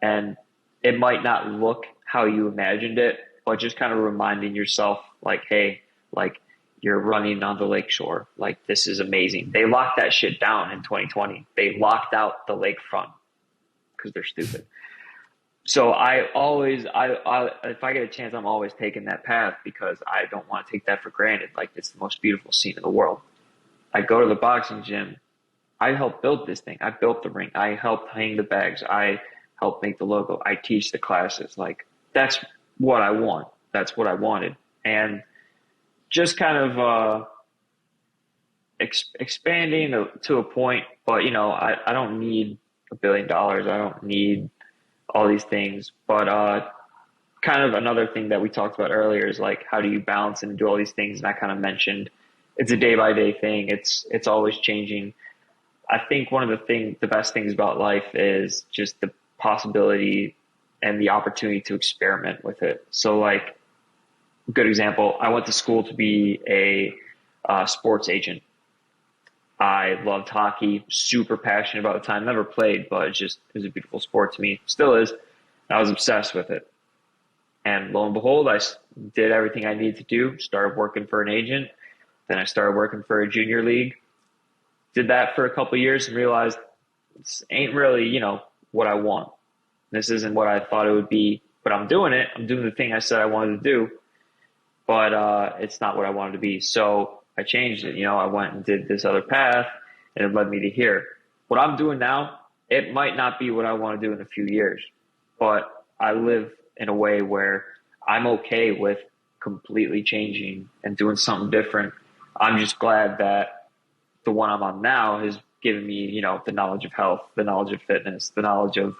And it might not look how you imagined it, but just kind of reminding yourself like, hey, like you're running on the lake shore. Like this is amazing. They locked that shit down in 2020. They locked out the lakefront because they're stupid. So I always, if I get a chance, I'm always taking that path because I don't want to take that for granted. Like it's the most beautiful scene in the world. I go to the boxing gym. I helped build this thing. I built the ring. I helped hang the bags. I helped make the logo. I teach the classes. Like that's what I want. That's what I wanted. And just kind of expanding to a point, but you know, I don't need $1 billion. I don't need all these things, but kind of another thing that we talked about earlier is like, how do you balance and do all these things? And I kind of mentioned it's a day by day thing. It's always changing. I think one of the best things about life is just the possibility and the opportunity to experiment with it. So like, good example, I went to school to be a sports agent. I loved hockey, super passionate about the time, never played, but it was a beautiful sport to me. Still is. I was obsessed with it. And lo and behold, I did everything I needed to do, started working for an agent. Then I started working for a junior league. Did that for a couple of years and realized this ain't really, you know, what I want. This isn't what I thought it would be, but I'm doing it. I'm doing the thing I said I wanted to do, but it's not what I wanted to be. So I changed it. You know, I went and did this other path and it led me to here. What I'm doing now, it might not be what I want to do in a few years, but I live in a way where I'm okay with completely changing and doing something different. I'm just glad that the one I'm on now has given me, you know, the knowledge of health, the knowledge of fitness, the knowledge of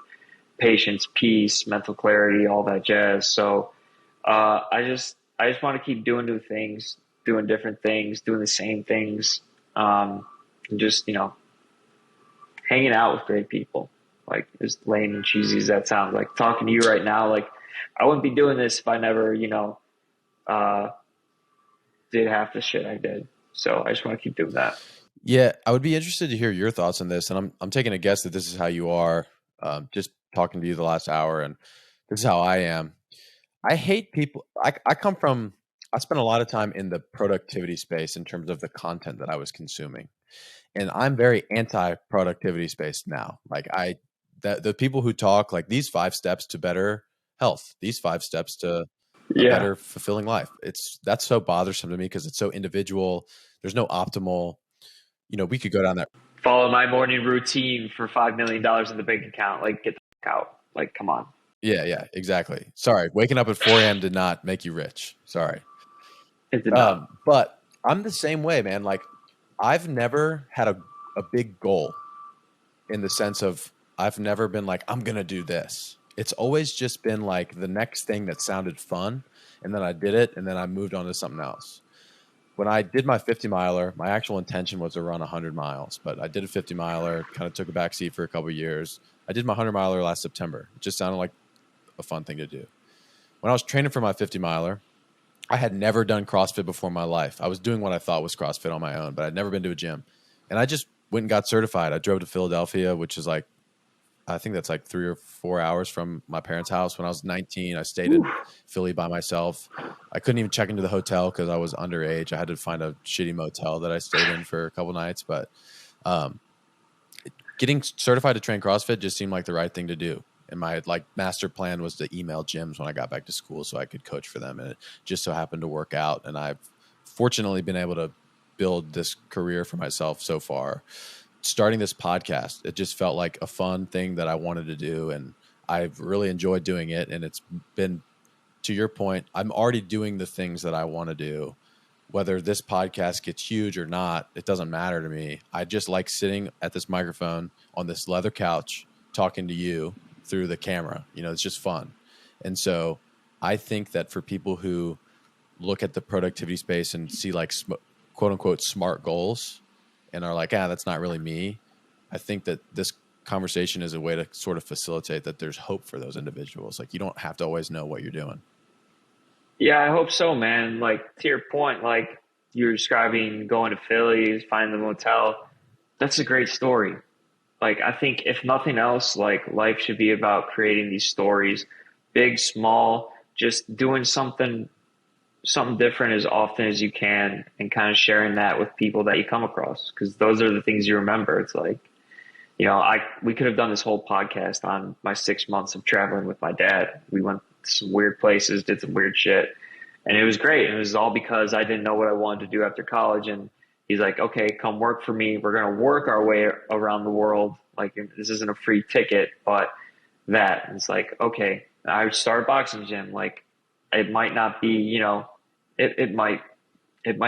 patience, peace, mental clarity, all that jazz. So I just want to keep doing new things, doing different things, doing the same things, and just, you know, hanging out with great people. Like as lame and cheesy as that sounds, like talking to you right now, like I wouldn't be doing this if I never, you know, did half the shit I did. So I just want to keep doing that. Yeah, I would be interested to hear your thoughts on this, and I'm taking a guess that this is how you are. Just talking to you the last hour, and this is how I am. I hate people. I come from. I spent a lot of time in the productivity space in terms of the content that I was consuming, and I'm very anti-productivity space now. Like the people who talk like these 5 steps to better health, these 5 steps to a Yeah. better fulfilling life. That's so bothersome to me because it's so individual. There's no optimal. We could go down that. Follow my morning routine for $5 million in the bank account. Like, get the fuck out. Like, come on. Yeah, exactly. Sorry, waking up at 4 a.m. did not make you rich. Sorry. It did not. But I'm the same way, man. Like, I've never had a big goal in the sense of I've never been like, I'm going to do this. It's always just been like the next thing that sounded fun. And then I did it. And then I moved on to something else. When I did my 50 miler, my actual intention was to run 100 miles, but I did a 50 miler, kind of took a back seat for a couple of years. I did my 100 miler last September. It just sounded like a fun thing to do. When I was training for my 50 miler, I had never done CrossFit before in my life. I was doing what I thought was CrossFit on my own, but I'd never been to a gym. And I just went and got certified. I drove to Philadelphia, which is like, I think that's like 3 or 4 hours from my parents' house. When I was 19, I stayed in Philly by myself. I couldn't even check into the hotel because I was underage. I had to find a shitty motel that I stayed in for a couple nights. But getting certified to train CrossFit just seemed like the right thing to do. And my master plan was to email gyms when I got back to school so I could coach for them. And it just so happened to work out. And I've fortunately been able to build this career for myself so far. Starting this podcast, it just felt like a fun thing that I wanted to do. And I've really enjoyed doing it. And it's been, to your point, I'm already doing the things that I want to do. Whether this podcast gets huge or not, it doesn't matter to me. I just like sitting at this microphone on this leather couch talking to you through the camera. It's just fun. And so I think that for people who look at the productivity space and see quote unquote smart goals and are like, that's not really me. I think that this conversation is a way to sort of facilitate that there's hope for those individuals. Like, you don't have to always know what you're doing. Yeah, I hope so, man. Like, to your point, like you're describing going to Philly, finding the motel. That's a great story. Like, I think if nothing else, like life should be about creating these stories, big, small, just doing something different as often as you can and kind of sharing that with people that you come across, because those are the things you remember. It's like, we could have done this whole podcast on my 6 months of traveling with my dad. We went to some weird places, did some weird shit, and it was great. And it was all because I didn't know what I wanted to do after college. And he's like, okay, come work for me. We're going to work our way around the world. Like, this isn't a free ticket, but that. And it's like, okay, I start a boxing gym. Like, it might not be, it might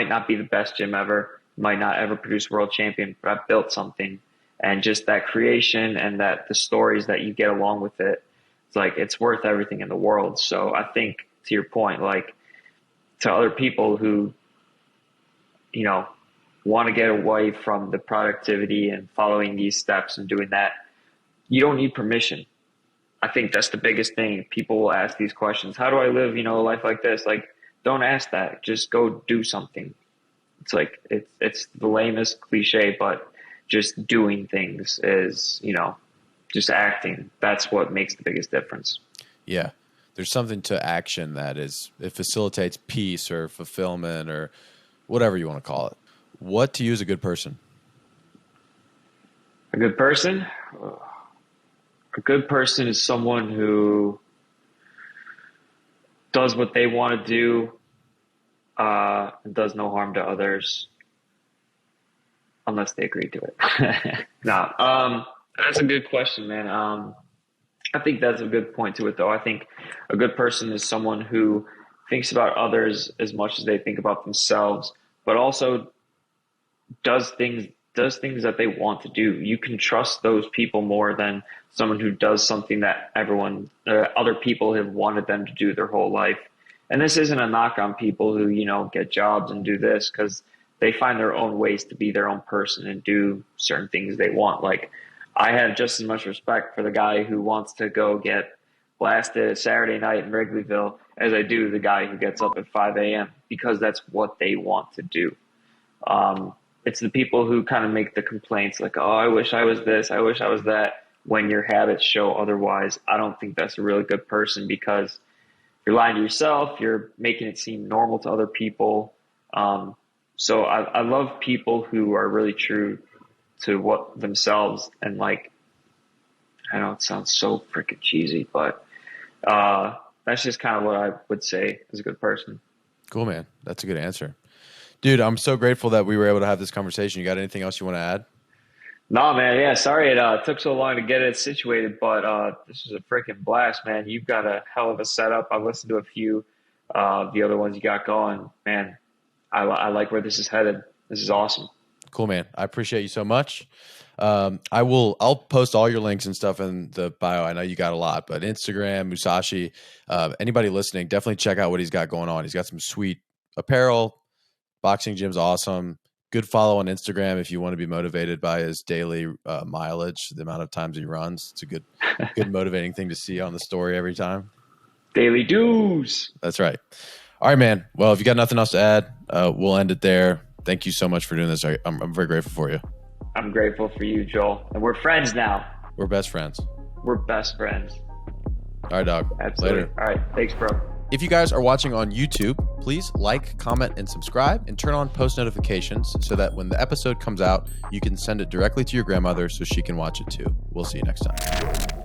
not be the best gym ever, might not ever produce a world champion, but I've built something. And just that creation and that the stories that you get along with it, it's like, it's worth everything in the world. So I think, to your point, like, to other people who, want to get away from the productivity and following these steps and doing that, you don't need permission. I think that's the biggest thing. People will ask these questions. How do I live, a life like this? Like, don't ask that. Just go do something. It's like, it's the lamest cliche, but just doing things is, just acting. That's what makes the biggest difference. Yeah. There's something to action that it facilitates peace or fulfillment or whatever you want to call it. What to you is a good person? A good person? A good person is someone who does what they want to do, and does no harm to others, unless they agree to it. No, that's a good question, man. I think that's a good point to it, though. I think a good person is someone who thinks about others as much as they think about themselves, but also does things that they want to do. You can trust those people more than someone who does something that other people have wanted them to do their whole life. And this isn't a knock on people who, get jobs and do this, because they find their own ways to be their own person and do certain things they want. Like, I have just as much respect for the guy who wants to go get blasted Saturday night in Wrigleyville as I do the guy who gets up at 5 a.m. because that's what they want to do. it's the people who kind of make the complaints like, oh, I wish I was this, I wish I was that, when your habits show otherwise. I don't think that's a really good person, because you're lying to yourself, you're making it seem normal to other people. So I love people who are really true to what themselves, and like, I know it sounds so freaking cheesy, but that's just kind of what I would say is a good person. Cool, man. That's a good answer. Dude, I'm so grateful that we were able to have this conversation. You got anything else you want to add? No, man. Yeah, sorry it took so long to get it situated, but this was a freaking blast, man. You've got a hell of a setup. I've listened to a few the other ones you got going. Man, I like where this is headed. This is awesome. Cool, man. I appreciate you so much. I'll post all your links and stuff in the bio. I know you got a lot, but Instagram, Musashi, anybody listening, definitely check out what he's got going on. He's got some sweet apparel. Boxing gym's awesome. Good follow on Instagram if you want to be motivated by his daily mileage, the amount of times he runs. It's a good motivating thing to see on the story every time. Daily dues. That's right. All right, man. Well, if you got nothing else to add, we'll end it there. Thank you so much for doing this. I'm very grateful for you. I'm grateful for you, Joel. And we're friends now. We're best friends. We're best friends. All right, dog. Absolutely. Later. All right. Thanks, bro. If you guys are watching on YouTube, please like, comment, and subscribe, and turn on post notifications so that when the episode comes out, you can send it directly to your grandmother so she can watch it too. We'll see you next time.